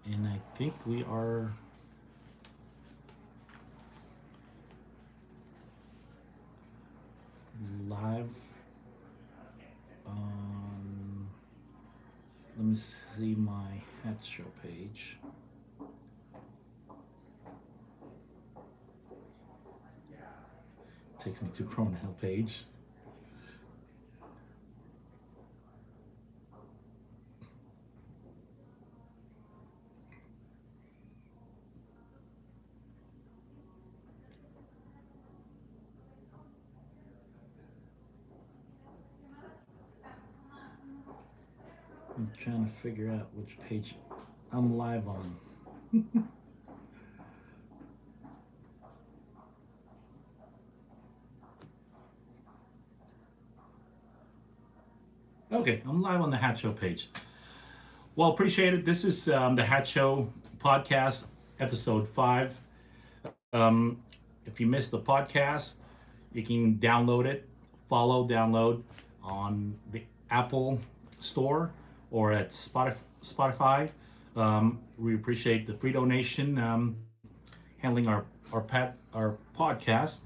And I think we are live on. Let me see my Hat Show page. Takes me to Pronoun page. I'm trying to figure out which page I'm live on. Okay, I'm live on the Hat Show page. Well, appreciate it. This is the Hat Show podcast, episode 5. Um, if you missed the podcast, you can download it, download on the Apple Store or at Spotify. We appreciate the free donation handling our podcast.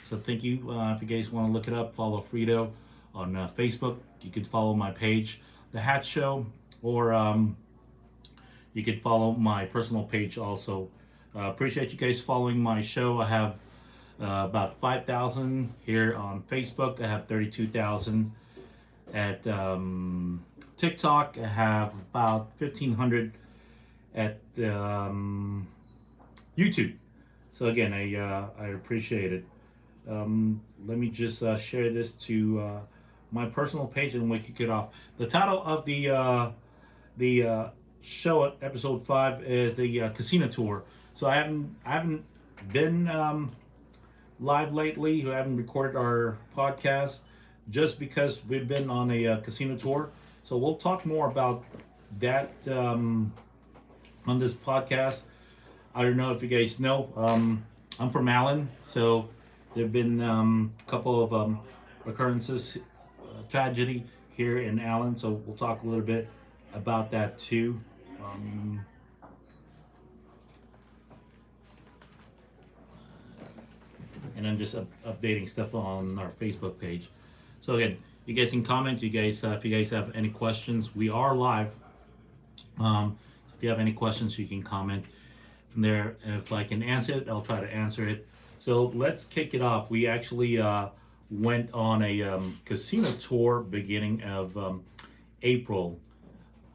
So thank you. If you guys want to look it up, follow Frito on Facebook. You could follow my page, The Hat Show, or you could follow my personal page also. Appreciate you guys following my show. I have about 5,000 here on Facebook. I have 32,000 at TikTok. I have about 1,500 at YouTube. So again, I appreciate it. Let me just share this to my personal page and we kick it off. The title of the show, episode 5, is the casino tour. So I haven't been live lately. We haven't recorded our podcast just because we've been on a casino tour. So we'll talk more about that on this podcast. I don't know if you guys know. I'm from Allen, so there've been a couple of occurrences, tragedy here in Allen. So we'll talk a little bit about that too. And I'm just updating stuff on our Facebook page. So again, you guys can comment. You guys, if you guys have any questions, we are live. If you have any questions, you can comment from there. If I can answer it, I'll try to answer it. So let's kick it off. We actually went on a casino tour beginning of April.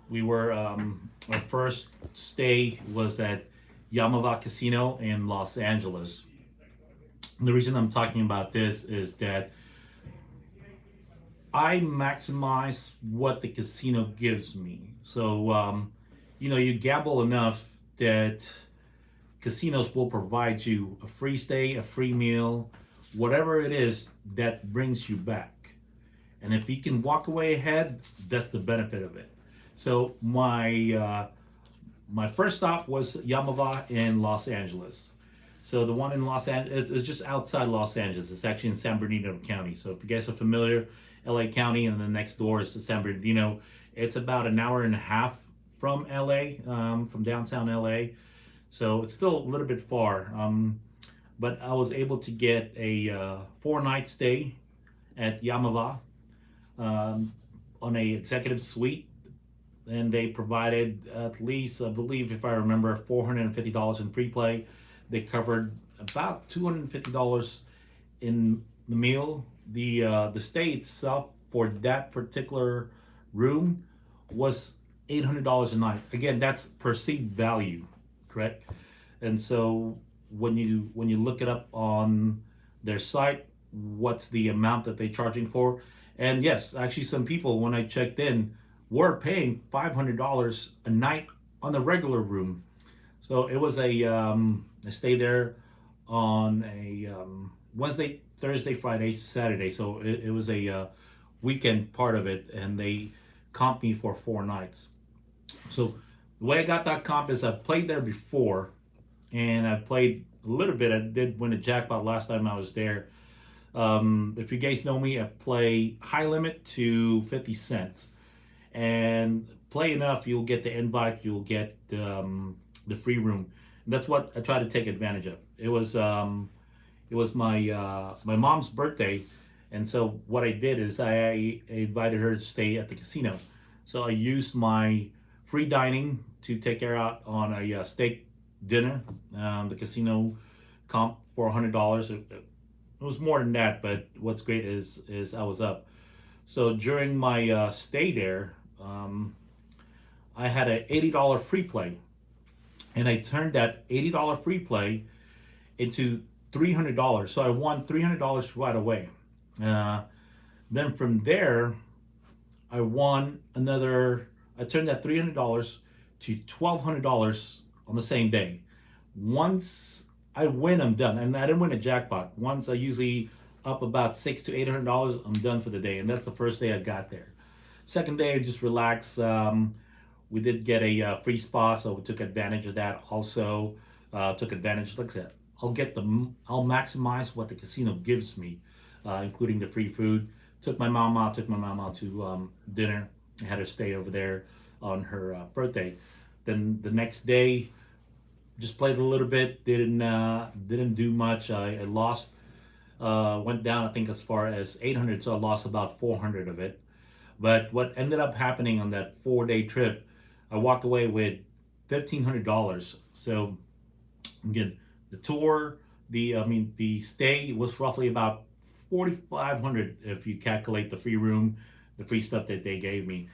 We were our first stay was at Yamava Casino in Los Angeles. The reason I'm talking about this is that I maximize what the casino gives me. So, you gamble enough that casinos will provide you a free stay, a free meal, whatever it is that brings you back. And if you can walk away ahead, that's the benefit of it. So my first stop was Yamava in Los Angeles. So the one in Los Angeles is just outside Los Angeles. It's actually in San Bernardino County. So if you guys are familiar, LA County, and then next door is San Bernardino. It's about an hour and a half from LA, from downtown LA. So it's still a little bit far. But I was able to get a 4-night stay at Yamava on a executive suite, and they provided at least, I believe, if I remember, $450 in free play. They covered about $250 in the meal. The stay itself for that particular room was $800 a night. Again, that's perceived value, correct? And so when you look it up on their site, what's the amount that they're charging for? And yes, actually, some people when I checked in were paying $500 a night on the regular room. So it was I stayed there on a Wednesday, Thursday, Friday, Saturday. So it was a weekend part of it, and they comped me for 4 nights. So the way I got that comp is I played there before, and I played a little bit. I did win a jackpot last time I was there. If you guys know me, I play high limit to 50 cents. And play enough, you'll get the invite, you'll get the free room. And that's what I try to take advantage of. It was my mom's birthday, and so what I did is I invited her to stay at the casino. So I used my free dining to take her out on a steak dinner. The casino comp for $100. It was more than that, but what's great is I was up. So during my stay there, I had an $80 free play, and I turned that $80 free play into $300. So I won $300 right away. Uh, then from there, I won another. I turned that $300 to $1,200 on the same day. Once I win, I'm done, and I didn't win a jackpot. Once I usually up about $600 to $800, I'm done for the day, and that's the first day I got there. Second day, I just relax. We did get a free spa, so we took advantage of that. Also, took advantage. Like I said, I'll maximize what the casino gives me, including the free food. Took my mom out. Took my mom out to dinner. I had her stay over there on her birthday. Then the next day, just played a little bit. Didn't do much. I lost. Went down, I think, as far as 800, so I lost about 400 of it. But what ended up happening on that 4 day trip, I walked away with $1,500. So again, the tour, the stay was roughly about 4,500 if you calculate the free room, the free stuff that they gave me.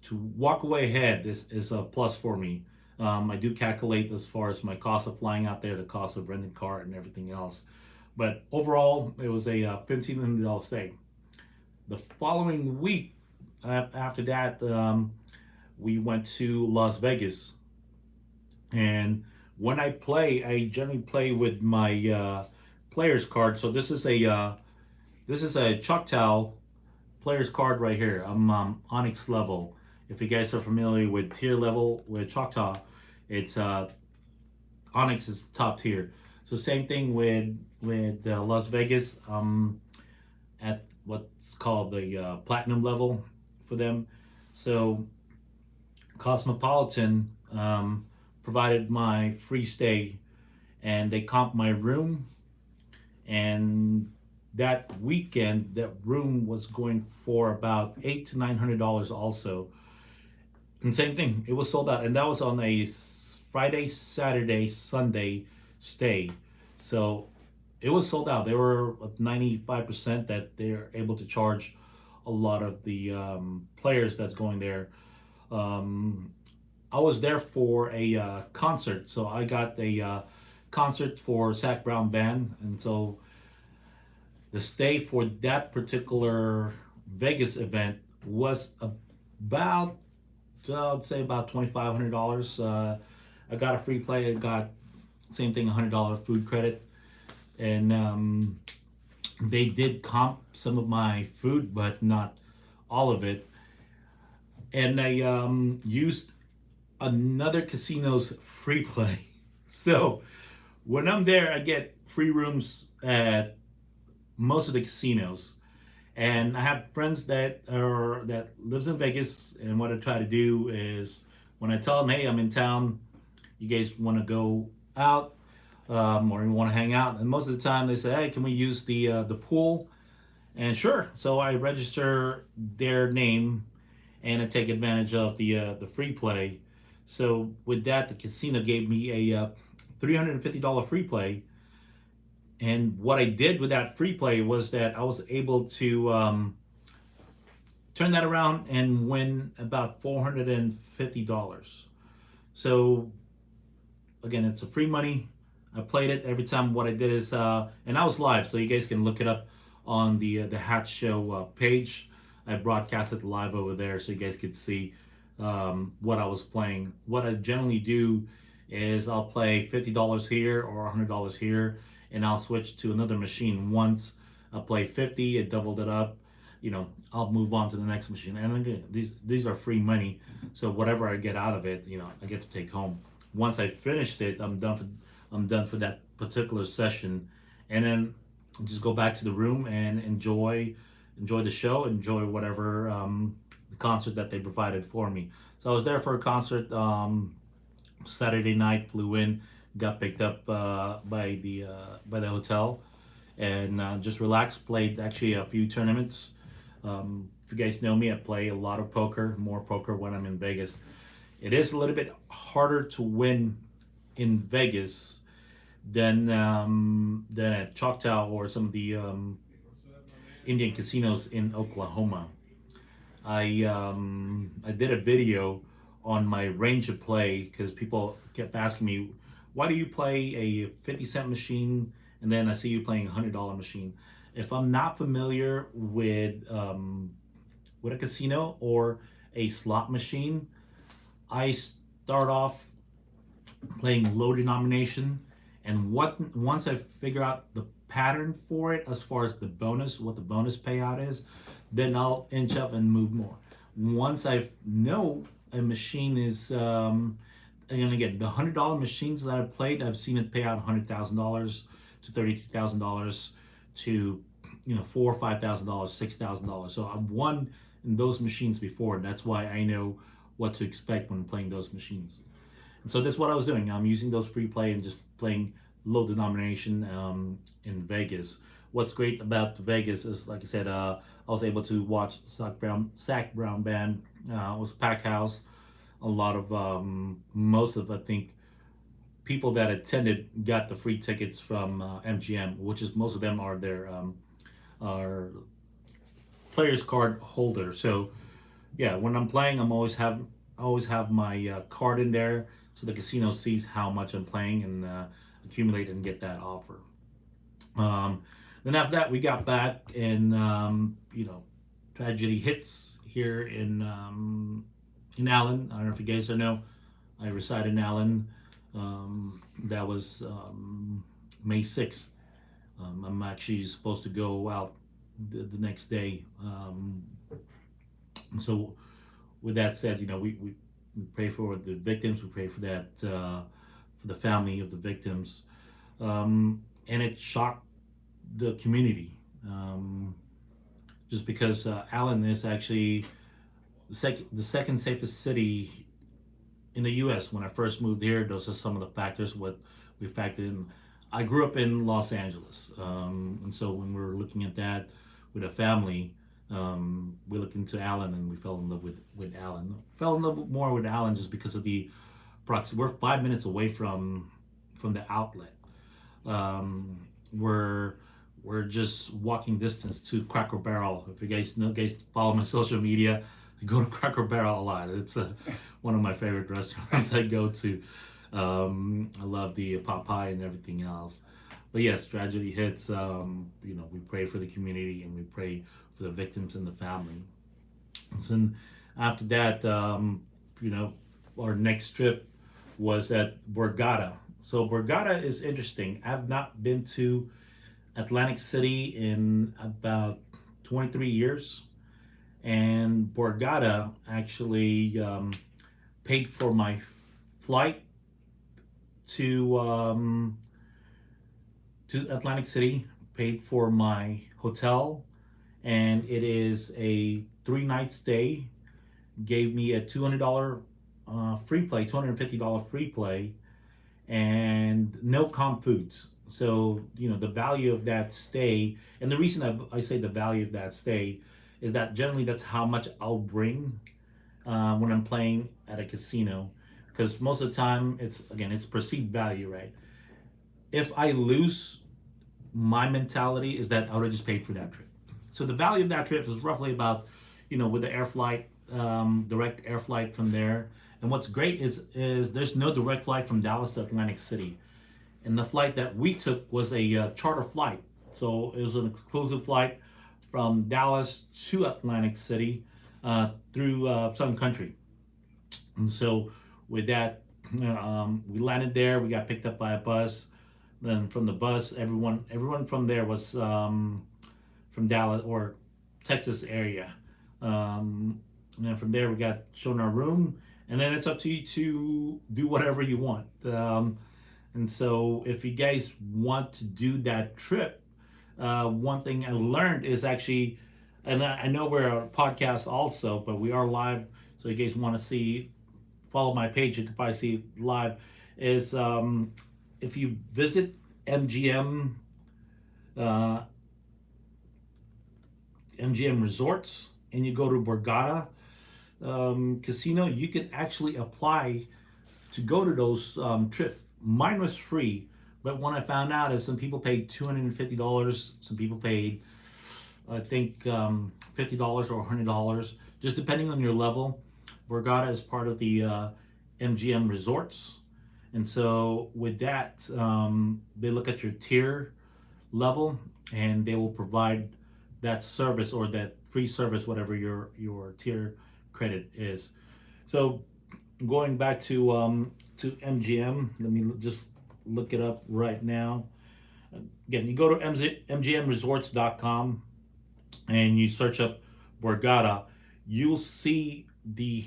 To walk away ahead is a plus for me. I do calculate as far as my cost of flying out there, the cost of renting a car, and everything else. But overall, it was a $1,500 stay. The following week, after that, we went to Las Vegas. And when I play, I generally play with my player's card. So this is a Choctaw player's card right here. I'm Onyx level. If you guys are familiar with tier level with Choctaw, it's Onyx is top tier. So same thing with Las Vegas. At what's called the platinum level for them. So Cosmopolitan provided my free stay, and they comped my room. And that weekend, that room was going for about $800 to $900 also. And same thing, it was sold out, and that was on a Friday, Saturday, Sunday stay. So it was sold out. They were 95% that they're able to charge a lot of the players that's going there. I was there for a concert, so I got a concert for Zach Brown Band, and so the stay for that particular Vegas event was about, I'd say about $2,500. I got a free play. I got same thing, $100 food credit, and they did comp some of my food, but not all of it. And I used another casino's free play. So when I'm there, I get free rooms at most of the casinos, and I have friends that lives in Vegas. And what I try to do is when I tell them, hey, I'm in town, you guys want to go out, or you want to hang out, and most of the time they say, hey, can we use the pool? And sure. So I register their name, and I take advantage of the free play. So with that, the casino gave me a $350 free play. And what I did with that free play was that I was able to turn that around and win about $450. So again, it's a free money. I played it every time. What I did is, and I was live, so you guys can look it up on the Hatch Show page. I broadcasted live over there, so you guys could see what I was playing. What I generally do is I'll play $50 here or $100 here, and I'll switch to another machine. Once I play 50, it doubled it up. I'll move on to the next machine. And again, these are free money, so whatever I get out of it, I get to take home. Once I finished it, I'm done for that particular session, and then just go back to the room and enjoy the show, enjoy whatever the concert that they provided for me. So I was there for a concert. Saturday night, flew in, got picked up by the hotel, and just relaxed. Played actually a few tournaments. If you guys know me, I play a lot of poker, more poker when I'm in Vegas. It is a little bit harder to win in Vegas than at Choctaw or some of the Indian casinos in Oklahoma. I did a video on my range of play because people kept asking me, why do you play a 50-cent machine and then I see you playing a $100 machine? If I'm not familiar with a casino or a slot machine, I start off playing low denomination, and once I figure out the pattern for it as far as the bonus, what the bonus payout is, then I'll inch up and move more. Once I know a machine is, and again, the $100 machines that I've played, I've seen it pay out $100,000 to $32,000 to $4,000 or $5,000, $6,000. So I've won in those machines before, and that's why I know what to expect when playing those machines. And so that's what I was doing. I'm using those free play and just playing low denomination in Vegas. What's great about Vegas is, like I said, I was able to watch Zach Brown Band. It was a packed house. A lot of most of, I think, people that attended got the free tickets from MGM, which is most of them are their are players card holder. So yeah, when I'm playing, I always have my card in there, so the casino sees how much I'm playing and accumulate and get that offer. Then after that, we got back, and tragedy hits here in Allen. I don't know if you guys know, I reside in Allen. That was May 6th. I'm actually supposed to go out the next day. And so, with that said, we pray for the victims. We pray for that for the family of the victims, and it shocked the community. Just because Allen is actually the second safest city in the U.S. When I first moved here, those are some of the factors what we factored in. I grew up in Los Angeles, and so when we were looking at that with a family, we looked into Allen and we fell in love with Allen. Fell in love more with Allen just because of the proximity. We're 5 minutes away from the outlet. We're just walking distance to Cracker Barrel. If you guys follow my social media, I go to Cracker Barrel a lot. It's one of my favorite restaurants I go to. I love the pot pie and everything else. But yes, tragedy hits. We pray for the community and we pray for the victims and the family. And so after that, our next trip was at Borgata. So Borgata is interesting. I've not been to Atlantic City in about 23 years. And Borgata actually paid for my flight to Atlantic City, paid for my hotel, and it is a 3-night stay. Gave me a $200 free play, $250 free play, and no comp foods. So the value of that stay, and the reason I say the value of that stay is that generally that's how much I'll bring when I'm playing at a casino, because most of the time it's perceived value, right? If I lose, my mentality is that I would have just paid for that trip. So the value of that trip is roughly about, with the air flight, direct air flight from there. And what's great is there's no direct flight from Dallas to Atlantic City. And the flight that we took was a charter flight. So it was an exclusive flight from Dallas to Atlantic City through Sun Country. And so with that, we landed there. We got picked up by a bus. Then from the bus, everyone from there was from Dallas or Texas area. And then from there, we got shown our room. And then it's up to you to do whatever you want. And so if you guys want to do that trip, one thing I learned is actually, and I know we're a podcast also, but we are live So you guys want to see, follow my page, you can probably see it live. Is if you visit MGM uh, MGM Resorts and you go to Borgata Casino, you can actually apply to go to those trips. Mine was free, but what I found out is some people paid $250. Some people paid, I think, $50 or $100, just depending on your level. Borgata is part of the MGM Resorts, and so with that, they look at your tier level, and they will provide that service or that free service, whatever your tier credit is. So going back to MGM, let me just look it up right now. Again, you go to mgmresorts.com and you search up Borgata. You'll see the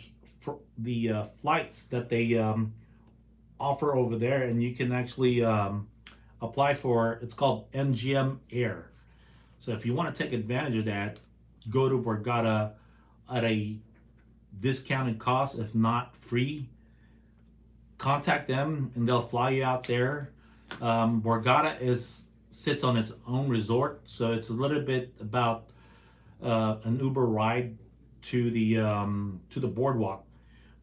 flights that they offer over there, and you can actually apply for. It's called MGM Air. So if you want to take advantage of that, go to Borgata at a discounted cost, if not free. Contact them and they'll fly you out there. Borgata sits on its own resort, so it's a little bit about an Uber ride to the boardwalk.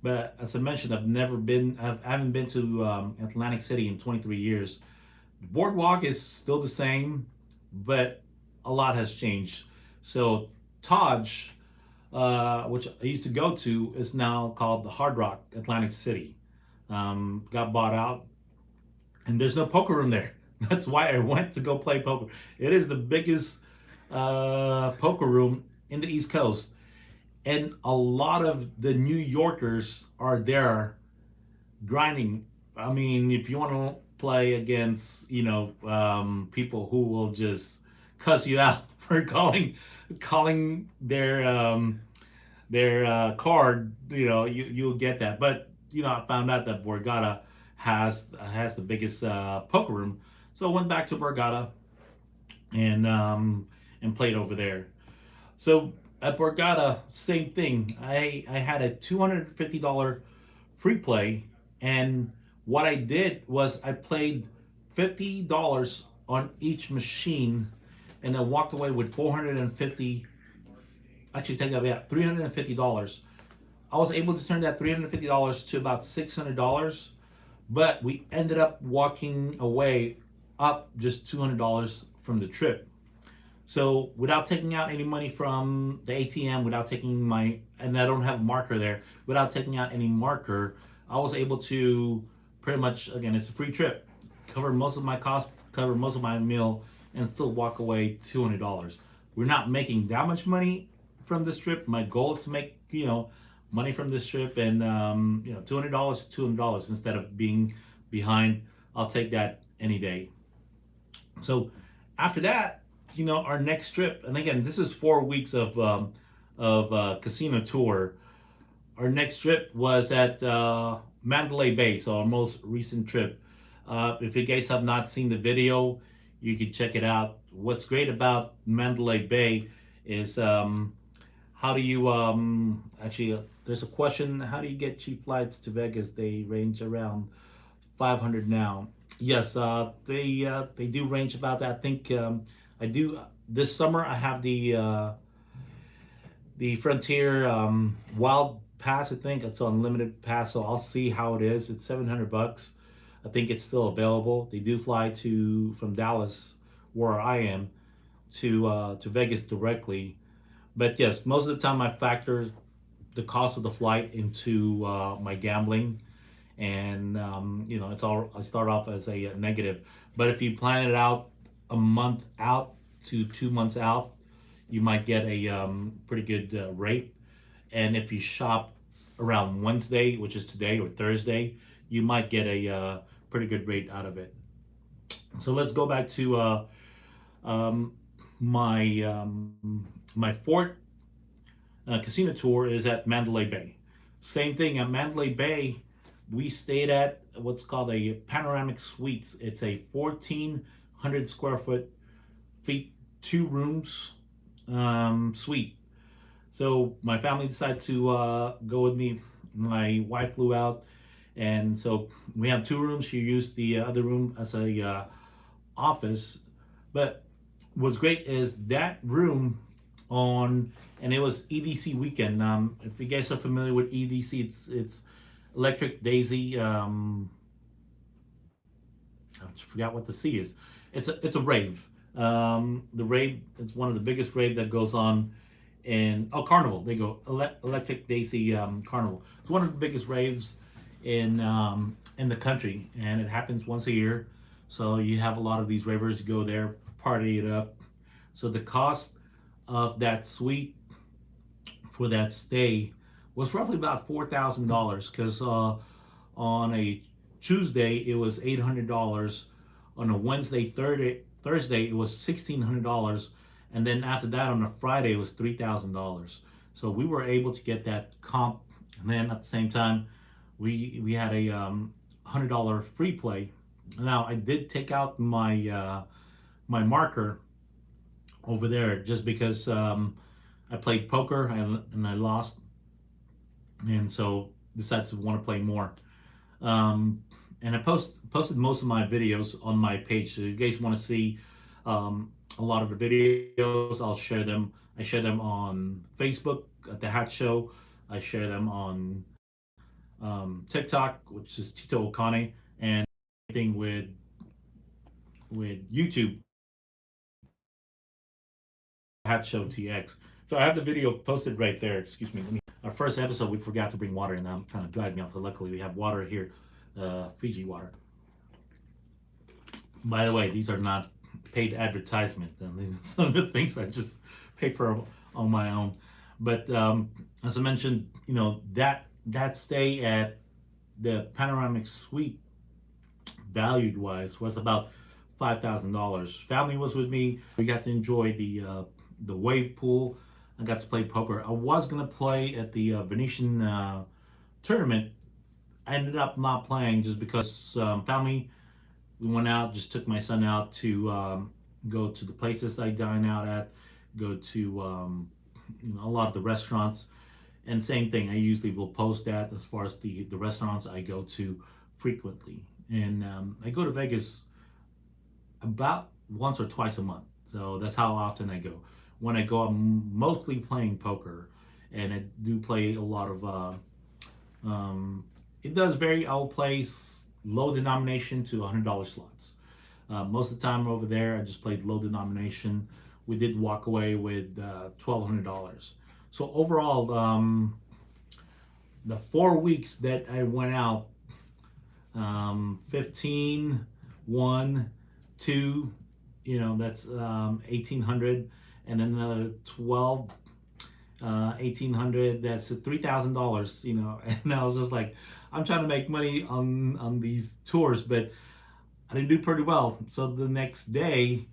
But as I mentioned, I haven't been to Atlantic City in 23 years. The boardwalk is still the same, but a lot has changed. So Taj, which I used to go to, is now called the Hard Rock Atlantic City. Got bought out, and there's no poker room there. That's why I went to go play poker. It is the biggest poker room in the East Coast, and a lot of the New Yorkers are there grinding. I mean, if you want to play against, people who will just cuss you out for calling their card, you'll get that. But I found out that Borgata has the biggest poker room, so I went back to Borgata and played over there. So at Borgata, same thing. I had a $250 free play, and what I did was I played $50 on each machine, and I walked away with 450. Actually, take that back, $350. I was able to turn that $350 to about $600, but we ended up walking away up just $200 from the trip. So without taking out any money from the ATM, and I don't have a marker there, without taking out any marker, I was able to pretty much, again, it's a free trip, cover most of my costs, cover most of my meal, and still walk away $200. We're not making that much money from this trip. My goal is to make, money from this trip, and $200 is $200 instead of being behind. I'll take that any day. So after that, our next trip, and again, this is 4 weeks of casino tour. Our next trip was at Mandalay Bay, so our most recent trip. If you guys have not seen the video, you can check it out. What's great about Mandalay Bay is how do you there's a question, how do you get cheap flights to Vegas? They range around $500 now. Yes, they do range about that. I think I do this summer. I have the Frontier Wild Pass. I think it's unlimited pass, so I'll see how it is. It's $700. I think it's still available. They do fly from Dallas, where I am, to Vegas directly. But yes, most of the time I factor the cost of the flight into my gambling, and it's all, I start off as a negative. But if you plan it out a month out to 2 months out, you might get a pretty good rate. And if you shop around Wednesday, which is today, or Thursday, you might get a pretty good rate out of it. So let's go back to my fourth casino tour is at Mandalay Bay. Same thing at Mandalay Bay. We stayed at what's called a Panoramic Suites. It's a 1,400 square feet, 2 rooms suite. So my family decided to go with me. My wife flew out, and so we have two rooms. She used the other room as a office. But what's great is that room on, and it was EDC weekend. If you guys are familiar with EDC, it's Electric Daisy. I forgot what the C is. It's a rave. The rave is one of the biggest rave that goes on in Carnival. They go Electric Daisy Carnival. It's one of the biggest raves in the country, and it happens once a year. So you have a lot of these ravers go there, party it up. So the cost of that suite for that stay was roughly about $4,000 because on a Tuesday it was $800. On a Wednesday, Thursday it was $1,600, and then after that on a Friday it was $3,000. So we were able to get that comp, and then at the same time we had a $100 free play. Now I did take out my my marker over there just because I played poker and I lost, and so decided to want to play more. And I posted most of my videos on my page. So if you guys want to see a lot of the videos, I'll share them. I share them on Facebook at The Hat Show. I share them on TikTok, which is Tito Okane, and anything with YouTube, Hat Show TX. So I have the video posted right there. Excuse me. Our first episode, we forgot to bring water, and I'm kind of dried me up. But luckily, we have water here, Fiji water. By the way, these are not paid advertisement. Some of the things I just pay for on my own. But as I mentioned, you know, that stay at the panoramic suite, valued wise, was about $5,000. Family was with me. We got to enjoy the wave pool. I got to play poker. I was gonna play at the Venetian tournament. I ended up not playing just because family. We went out, just took my son out to go to the places I dine out at, go to you know, a lot of the restaurants, and same thing. I usually will post that as far as the restaurants I go to frequently, and I go to Vegas about once or twice a month. So that's how often I go. When I go, I'm mostly playing poker, and I do play a lot of. It does vary. I'll play low denomination to $100 slots. Most of the time over there, I just played low denomination. We did walk away with $1,200. So overall, the 4 weeks that I went out, 15, 1, 2, you know, that's 1,800, and then another 12, 1,800, that's $3,000, you know. And I was just like, I'm trying to make money on these tours, but I didn't do pretty well. So the next day,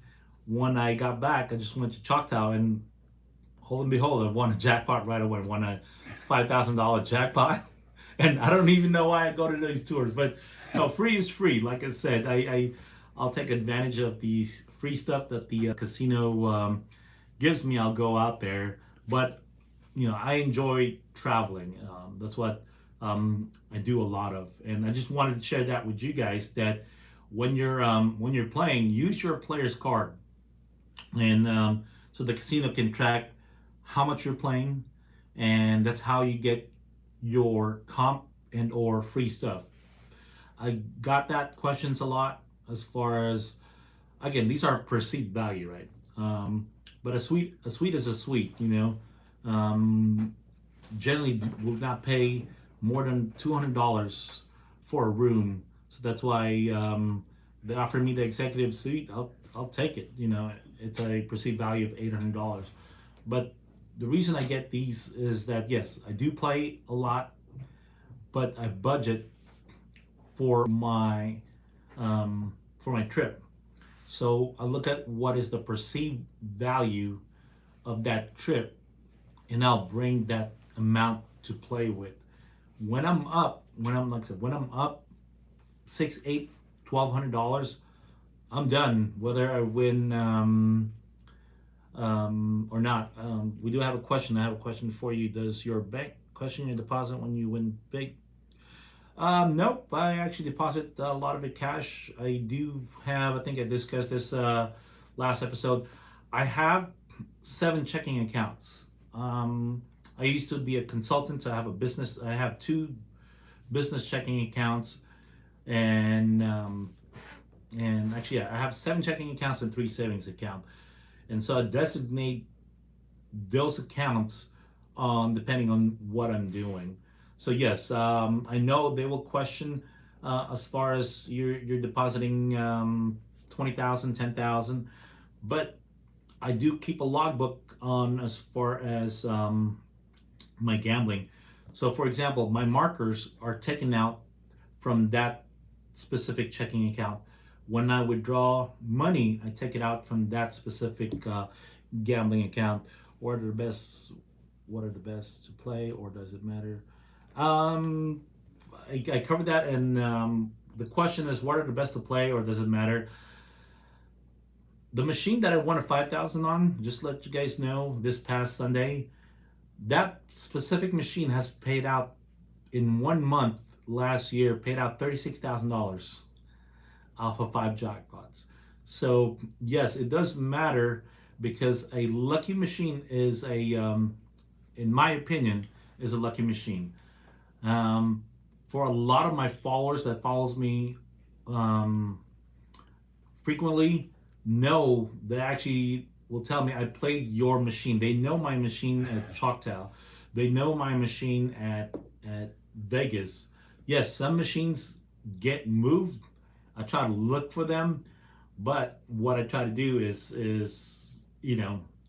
when I got back, I just went to Choctaw, and hold and behold, I won a jackpot right away. I won a $5,000 jackpot, and I don't even know why I go to these tours. But no, free is free. Like I said, I'll take advantage of the free stuff that the casino gives me. I'll go out there, but you know, I enjoy traveling. That's what I do a lot of, and I just wanted to share that with you guys. That when you're playing, use your player's card, and so the casino can track how much you're playing, and that's how you get your comp and or free stuff. I got that questions a lot as far as, again, these are perceived value, right? But a suite is a suite, you know. Generally will not pay more than $200 for a room, so that's why they offer me the executive suite. I'll take it. You know, it's a perceived value of $800. But the reason I get these is that yes, I do play a lot, but I budget for my trip. So I look at what is the perceived value of that trip, and I'll bring that amount to play with. When I'm up, like I said, when I'm up $6, $8, $1,200, I'm done. Whether I win or not. We do have a question. I have a question for you. Does your bank question your deposit when you win big? Nope. I actually deposit a lot of it cash. I do have, I think I discussed this last episode. I have 7 checking accounts. I used to be a consultant. I have a business. I have 2 business checking accounts, and actually, yeah, I have 7 checking accounts and 3 savings accounts. And so I designate those accounts depending on what I'm doing. So yes, I know they will question as far as you're depositing 20,000, 10,000, but I do keep a logbook on as far as my gambling. So for example, my markers are taken out from that specific checking account. When I withdraw money, I take it out from that specific gambling account. What are the best? What are the best to play, or does it matter? Um, I covered that, and the question is, what are the best to play, or does it matter? The machine that I won a 5,000 on, just to let you guys know, this past Sunday, that specific machine has paid out in 1 month last year, paid out $36,000 off of 5 jackpots. So yes, it does matter because a lucky machine is in my opinion, is a lucky machine. Um, for a lot of my followers that follows me um, frequently, know they actually will tell me I played your machine. They know my machine at Choctaw. They know my machine at Vegas. Yes, some machines get moved. I try to look for them, but what I try to do is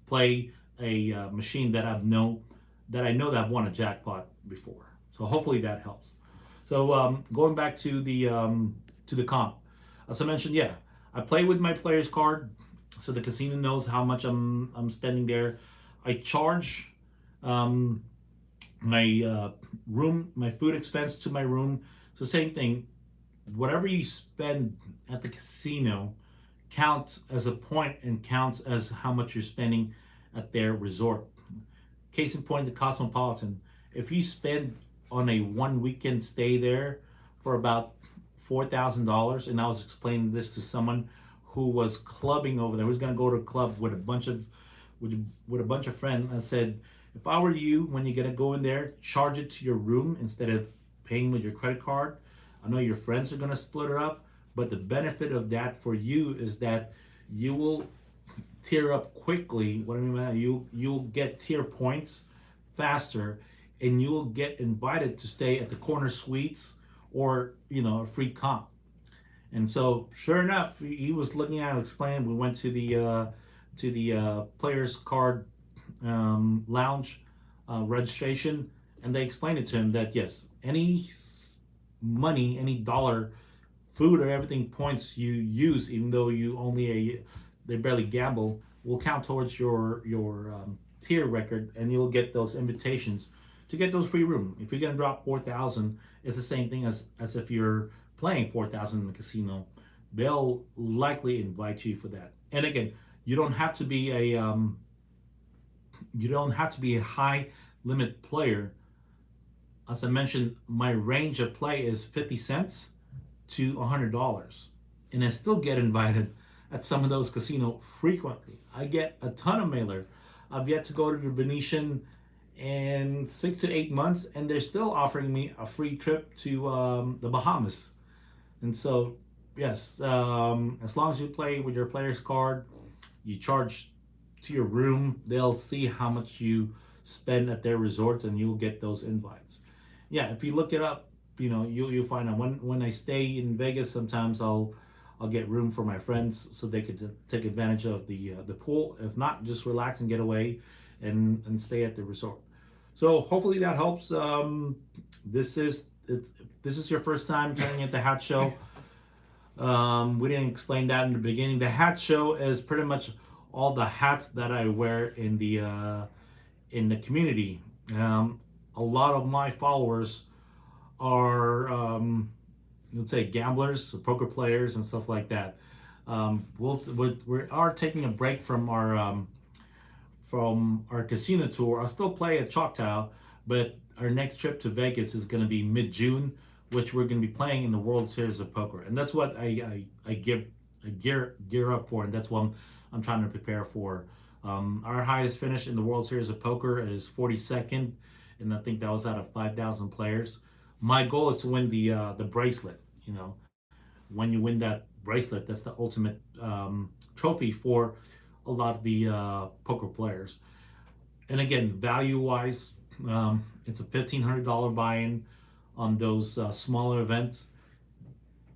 play a machine that I know that I've won a jackpot before. So hopefully that helps. So going back to the comp, as I mentioned, yeah, I play with my player's card, so the casino knows how much I'm spending there. I charge um, my my food expense to my room. So same thing, whatever you spend at the casino counts as a point and counts as how much you're spending at their resort. Case in point, the Cosmopolitan. If you spend on a 1 weekend stay there for about $4,000, and I was explaining this to someone who was clubbing over there, who's going to go to a club with a bunch of with a bunch of friends, I said, if I were you, when you're going to go in there, charge it to your room instead of paying with your credit card. I know your friends are going to split it up, but the benefit of that for you is that you will tier up quickly. What I mean by that, you'll get tier points faster, and you'll get invited to stay at the corner suites or a free comp. And so, sure enough, he was looking at it, explaining. We went to the players card lounge registration, and they explained it to him that yes, any money, any dollar, food or everything points you use, even though they barely gamble, will count towards your tier record, and you'll get those invitations to get those free room. If you're gonna drop 4,000, it's the same thing as if you're playing 4,000 in the casino. They'll likely invite you for that. And again, you don't have to be a high limit player. As I mentioned, my range of play is 50 cents to $100, and I still get invited at some of those casinos frequently. I get a ton of mailer. I've yet to go to the Venetian in 6 to 8 months, and they're still offering me a free trip to the Bahamas. And so, yes, as long as you play with your player's card, you charge to your room, they'll see how much you spend at their resorts, and you'll get those invites. Yeah, if you look it up, you'll find out. When I stay in Vegas, sometimes I'll get room for my friends so they could take advantage of the pool. If not, just relax and get away and stay at the resort. So hopefully that helps. This is your first time turning at the Hat Show. We didn't explain that in the beginning. The Hat Show is pretty much all the hats that I wear in the community. A lot of my followers are let's say gamblers, poker players, and stuff like that. We are taking a break from our from our casino tour. I'll still play at Choctaw, but our next trip to Vegas is going to be mid-June, which we're going to be playing in the World Series of Poker, and that's what I gear up for, and that's what I'm trying to prepare for. Our highest finish in the World Series of Poker is 42nd, and I think that was out of 5,000 players. My goal is to win the bracelet. You know, when you win that bracelet, that's the ultimate trophy for a lot of the poker players. And again, value wise, it's a $1,500 buy-in on those smaller events.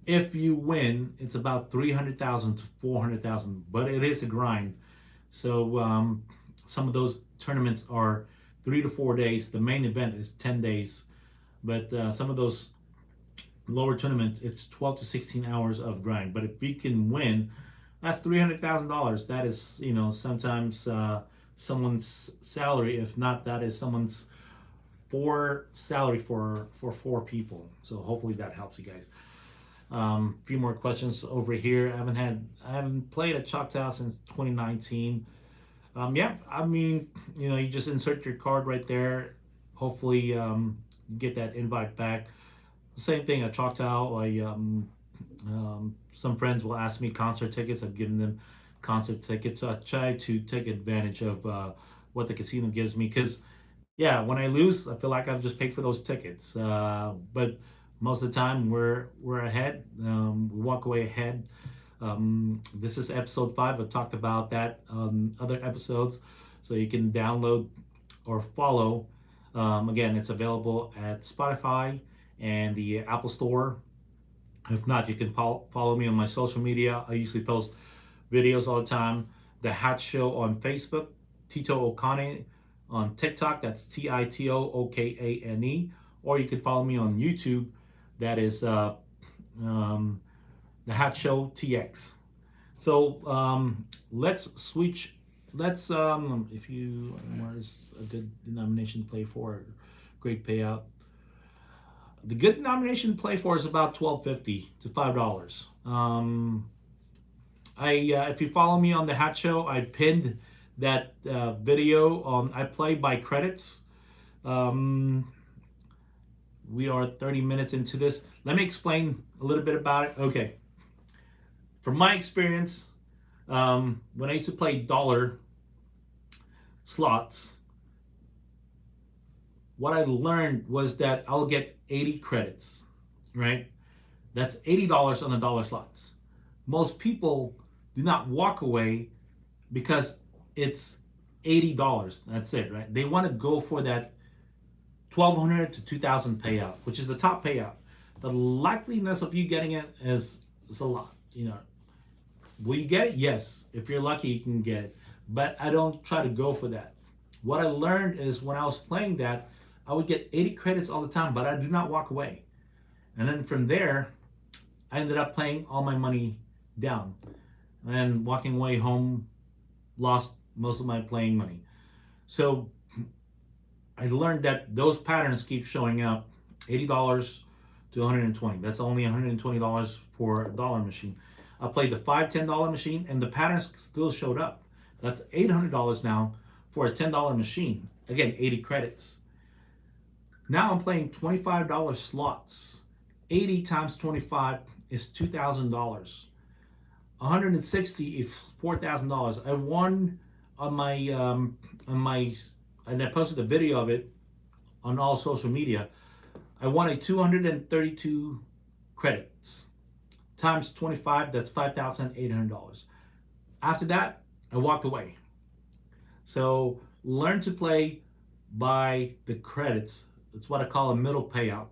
If you win, it's about 300,000 to 400,000, but it is a grind. So some of those tournaments are 3 to 4 days. The main event is 10 days, but some of those lower tournaments, it's 12 to 16 hours of grind. But if we can win, that's $300,000. That is, you know, sometimes someone's salary. If not, that is someone's salary for 4 people. So hopefully that helps you guys. A few more questions over here. I haven't played at Choctaw since 2019. Yeah, I mean, you know, you just insert your card right there. Hopefully, get that invite back. Same thing at Choctaw. Some friends will ask me concert tickets. I've given them concert tickets. So I try to take advantage of what the casino gives me, because yeah, when I lose, I feel like I've just paid for those tickets. But most of the time, we're ahead. We walk away ahead. This is episode 5. I talked about that on other episodes, so you can download or follow. Again, it's available at Spotify and the Apple Store. If not, you can follow me on my social media. I usually post videos all the time. The Hat Show on Facebook, Tito Okane on TikTok, that's TitoOkane, or you can follow me on YouTube. That is The Hat Show TX. So let's switch. Let's if you where's a good denomination to play for, great payout. The good denomination to play for is about $12.50 to $5. If you follow me on the Hat Show, I pinned that video on. I play by credits. We are 30 minutes into this. Let me explain a little bit about it. Okay. From my experience, when I used to play dollar slots, what I learned was that I'll get 80 credits, right? That's $80 on the dollar slots. Most people do not walk away because it's $80. That's it, right? They want to go for that $1,200 to $2,000 payout, which is the top payout. The likeliness of you getting it is a lot. You know, will you get it? Yes. If you're lucky, you can get it. But I don't try to go for that. What I learned is when I was playing that, I would get 80 credits all the time, but I do not walk away. And then from there, I ended up playing all my money down. And walking away home, lost most of my playing money. So I learned that those patterns keep showing up. $80 to $120. That's only $120 for a dollar machine. I played the $5, $10 machine, and the patterns still showed up. That's $800 now for a $10 machine. Again, 80 credits. Now I'm playing $25 slots. 80 times 25 is $2,000. 160 is $4,000. I won on my and I posted a video of it on all social media. I won a 232 credits times 25. That's $5,800. After that, I walked away. So learn to play by the credits. It's what I call a middle payout.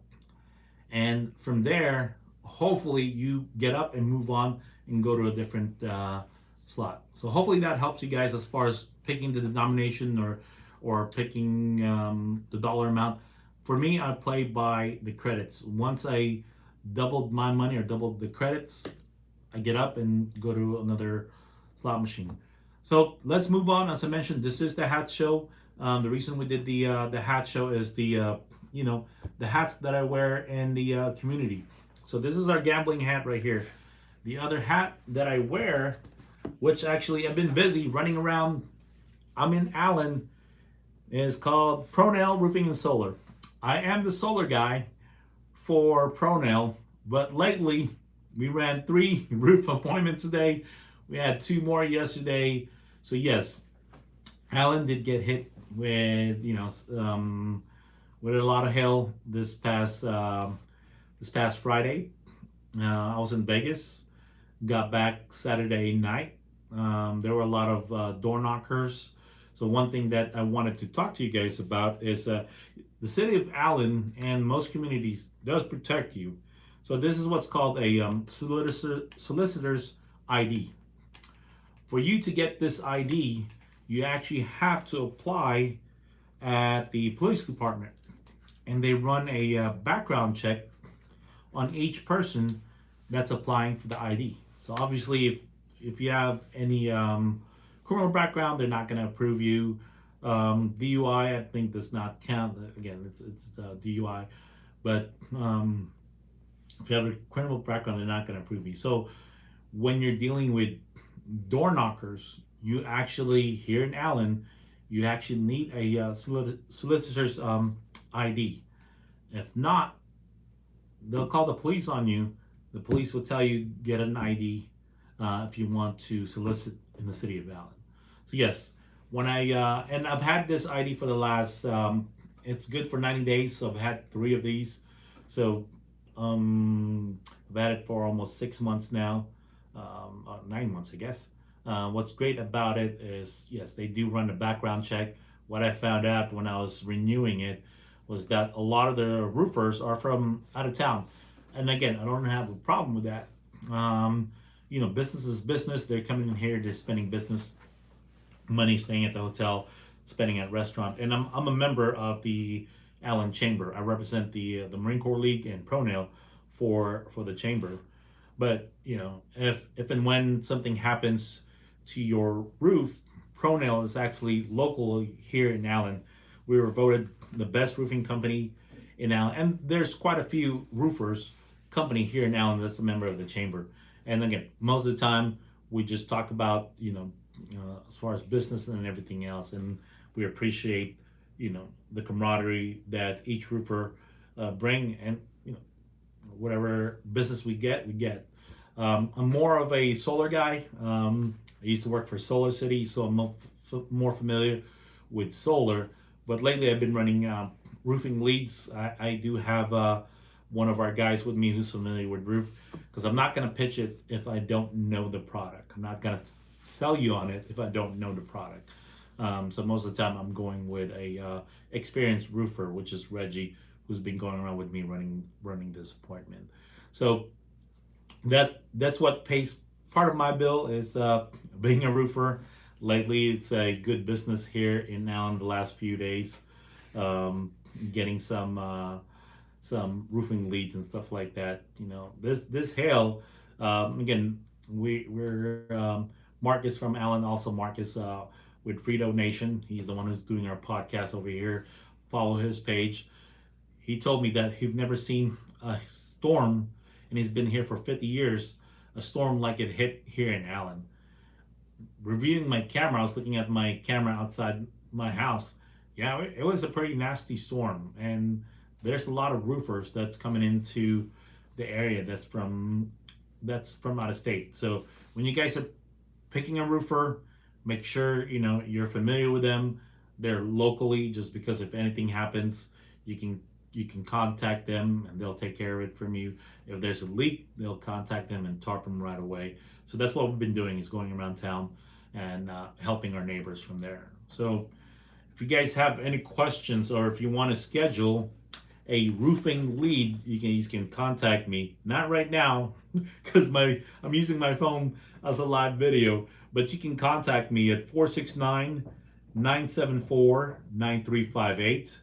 And from there, hopefully you get up and move on and go to a different slot. So hopefully that helps you guys as far as picking the denomination or picking the dollar amount. For me, I play by the credits. Once I doubled my money or doubled the credits, I get up and go to another slot machine. So let's move on. As I mentioned, this is the Hat Show. The reason we did the Hat Show is the hats that I wear in the community. So this is our gambling hat right here. The other hat that I wear, which actually I've been busy running around I'm in Allen. It's called Pronell Roofing and Solar. I am the solar guy for Pronell, but lately we ran 3 roof appointments today. We had 2 more yesterday. So yes, Allen did get hit with with a lot of hail this past Friday. I was in Vegas, got back Saturday night. There were a lot of door knockers. So one thing that I wanted to talk to you guys about is the city of Allen and most communities does protect you. So this is what's called a solicitor's ID. For you to get this ID, you actually have to apply at the police department, and they run a background check on each person that's applying for the ID. So obviously, if you have any criminal background, they're not going to approve you. DUI, I think, does not count. Again, it's DUI, but if you have a criminal background, they're not going to approve you. So when you're dealing with door knockers, you actually, here in Allen, you actually need a solicitor's ID. If not, they'll call the police on you. The police will tell you get an ID if you want to solicit in the city of Allen. So yes, when and I've had this ID for the last it's good for 90 days. So I've had 3 of these. So I've had it for almost 6 months now, 9 months, I guess. What's great about it is, yes, they do run a background check. What I found out when I was renewing it was that a lot of the roofers are from out of town. And again, I don't have a problem with that. Business is business. They're coming in here, they're spending business money, staying at the hotel, spending at restaurant. And I'm a member of the Allen Chamber. I represent the Marine Corps League and Pronell for the chamber. But if and when something happens to your roof, Pronell is actually local here in Allen. We were voted the best roofing company in Allen, and there's quite a few roofers company here in Allen that's a member of the chamber. And again, most of the time we just talk about as far as business and everything else, and we appreciate the camaraderie that each roofer bring, and whatever business we get, we get. I'm more of a solar guy. I used to work for Solar City, so I'm more familiar with solar. But lately, I've been running roofing leads. I do have one of our guys with me who's familiar with roof, because I'm not going to pitch it if I don't know the product. I'm not going to sell you on it if I don't know the product. So most of the time, I'm going with a experienced roofer, which is Reggie, who's been going around with me running this appointment. So that's what pays part of my bill is being a roofer. Lately, it's a good business here in Allen the last few days, getting some roofing leads and stuff like that. This hail, again, we're Marcus from Allen, also Marcus with Frito Nation. He's the one who's doing our podcast over here. Follow his page. He told me that he'd never seen a storm, and he's been here for 50 years, a storm like it hit here in Allen. Reviewing my camera, I was looking at my camera outside my house. Yeah, it was a pretty nasty storm, and there's a lot of roofers that's coming into the area that's from out of state. So when you guys are picking a roofer, make sure you're familiar with them. They're locally, just because if anything happens, you can contact them and they'll take care of it from you. If there's a leak, they'll contact them and tarp them right away. So that's what we've been doing, is going around town and helping our neighbors from there. So if you guys have any questions, or if you want to schedule a roofing lead, you can contact me. Not right now, because I'm using my phone as a live video, but you can contact me at 469-974-9358.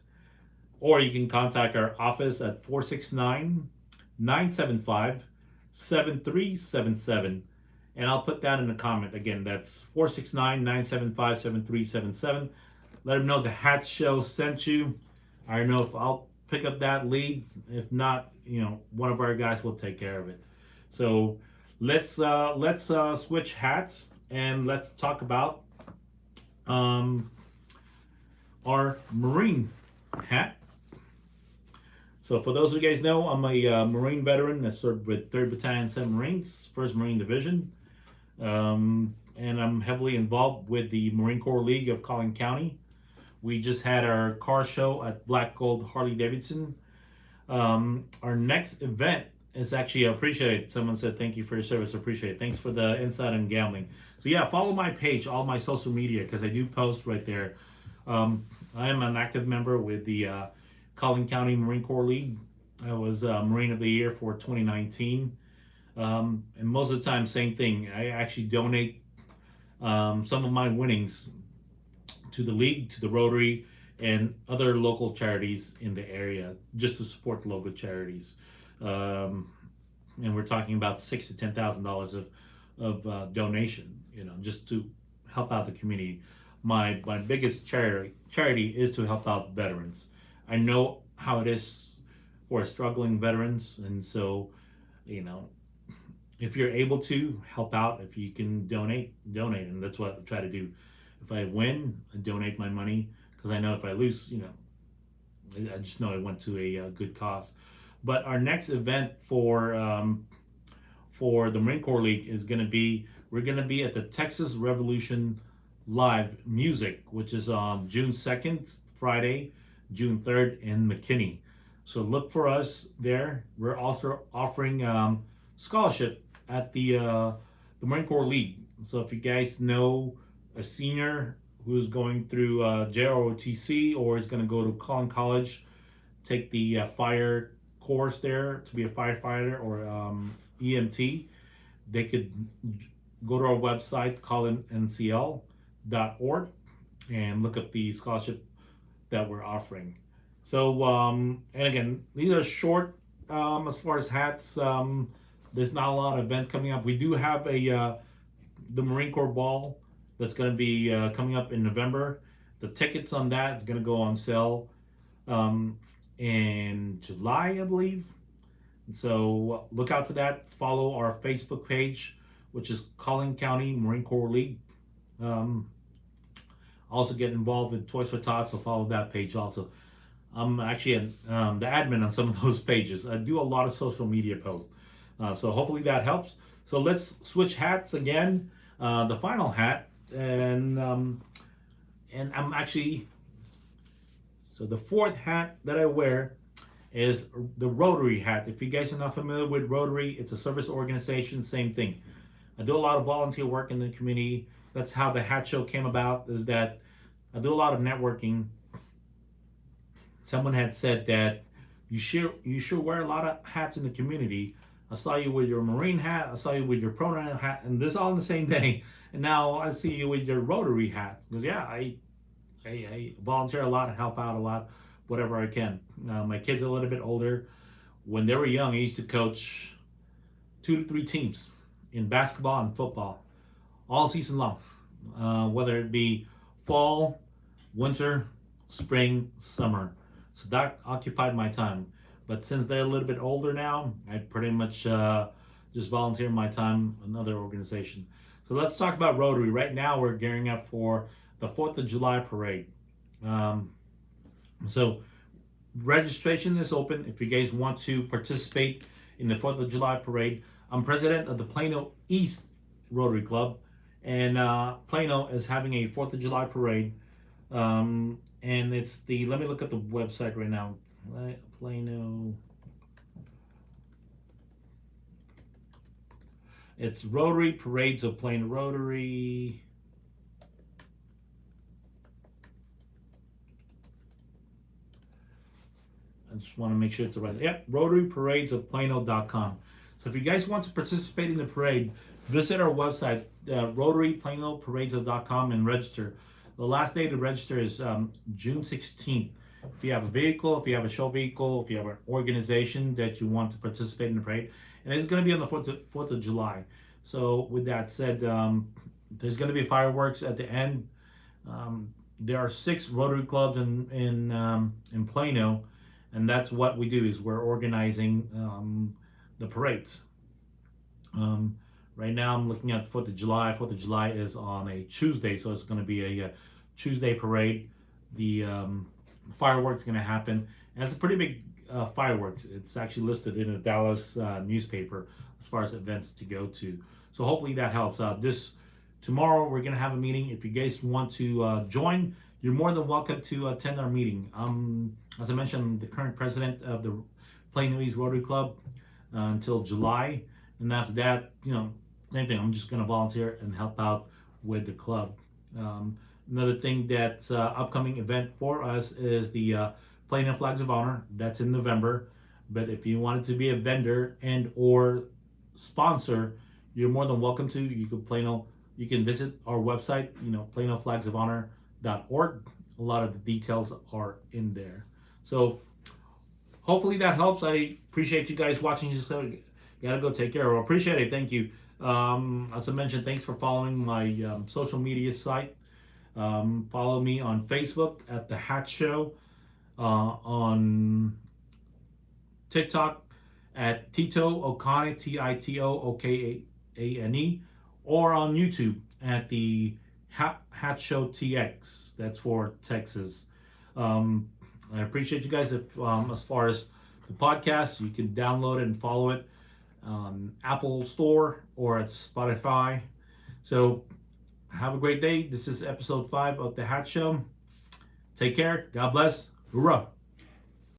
Or you can contact our office at 469-975-7377. And I'll put that in the comment. Again, that's 469-975-7377. Let them know the Hat Show sent you. I don't know if I'll pick up that lead. If not, one of our guys will take care of it. So let's switch hats and let's talk about um, our Marine hat. So for those of you guys know, I'm a Marine veteran that served with 3rd Battalion, 7 Marines, 1st Marine Division. And I'm heavily involved with the Marine Corps League of Collin County. We just had our car show at Black Gold Harley Davidson. Our next event is actually appreciated. Someone said, thank you for your service, appreciate it. Thanks for the insight on gambling. So yeah, follow my page, all my social media, because I do post right there. I am an active member with the Collin County Marine Corps League. I was Marine of the Year for 2019. And most of the time, same thing. I actually donate some of my winnings to the league, to the Rotary, and other local charities in the area, just to support the local charities. And we're talking about $6,000 to $10,000 of donation, just to help out the community. My biggest charity is to help out veterans. I know how it is for struggling veterans, and so, if you're able to help out, if you can donate, and that's what I try to do. If I win, I donate my money, because I know if I lose, I just know it went to a good cause. But our next event for the Marine Corps League is going to be, we're going to be at the Texas Revolution Live Music, which is on June 2nd, Friday, June 3rd in McKinney. So look for us there. We're also offering scholarship at the Marine Corps League. So if you guys know a senior who's going through JROTC or is going to go to Collin College, take the fire course there to be a firefighter or EMT, they could go to our website, collincl.org, and look up the scholarship that we're offering. So, and again, these are short as far as hats. There's not a lot of events coming up. We do have the Marine Corps Ball that's going to be coming up in November. The tickets on that is going to go on sale in July, I believe. And so look out for that. Follow our Facebook page, which is Collin County Marine Corps League. Also get involved with Toys for Tots, so follow that page also. I'm actually the admin on some of those pages. I do a lot of social media posts. So hopefully that helps. So let's switch hats again. The final hat, and I'm actually, so the 4th hat that I wear is the Rotary hat. If you guys are not familiar with Rotary, it's a service organization, same thing. I do a lot of volunteer work in the community. That's how the hat show came about, is that I do a lot of networking. Someone had said that you should wear a lot of hats in the community. I saw you with your Marine hat, I saw you with your pronoun hat, and this all in the same day. And now I see you with your Rotary hat. Because yeah, I volunteer a lot and help out a lot, whatever I can. My kids are a little bit older. When they were young, I used to coach 2 to 3 teams in basketball and football all season long, whether it be fall, winter, spring, summer. So that occupied my time. But since they're a little bit older now, I pretty much just volunteer my time in another organization. So let's talk about Rotary. Right now we're gearing up for the 4th of July parade. So registration is open if you guys want to participate in the 4th of July parade. I'm president of the Plano East Rotary Club, and Plano is having a 4th of July parade. And it's the, let me look at the website right now. Plano. It's Rotary Parades of Plano Rotary. I just want to make sure it's the right. Yep, RotaryParadesOfPlano.com. So if you guys want to participate in the parade, visit our website, RotaryPlanoParadesOf.com, and register. The last day to register is June 16th. If you have a vehicle, if you have a show vehicle, if you have an organization that you want to participate in the parade, and it's going to be on the 4th of July. So with that said, there's going to be fireworks at the end. There are 6 Rotary clubs in Plano, and that's what we do, is we're organizing the parades. Right now I'm looking at the 4th of July. 4th of July is on a Tuesday, so it's going to be a Tuesday parade. The fireworks going to happen, and it's a pretty big fireworks. It's actually listed in a Dallas newspaper as far as events to go to. So hopefully that helps. This tomorrow we're going to have a meeting. If you guys want to join, you're more than welcome to attend our meeting. As I mentioned, I'm the current president of the Plano East Rotary Club until July, and after that, same thing. I'm just going to volunteer and help out with the club. Another thing that's upcoming event for us is the Plano Flags of Honor. That's in November. But if you wanted to be a vendor and or sponsor, you're more than welcome to. You can visit our website, planoflagsofhonor.org. A lot of the details are in there. So hopefully that helps. I appreciate you guys watching. Just gotta go take care. I appreciate it. Thank you. As I mentioned, thanks for following my social media site. Follow me on Facebook at The Hat Show, on TikTok at Tito Okane, TitoOkane, or on YouTube at the Hat Show TX. That's for Texas. I appreciate you guys. As far as the podcast, you can download it and follow it on Apple Store or at Spotify. So have a great day. This is episode 5 of The Hat Show. Take care. God bless. Hoorah.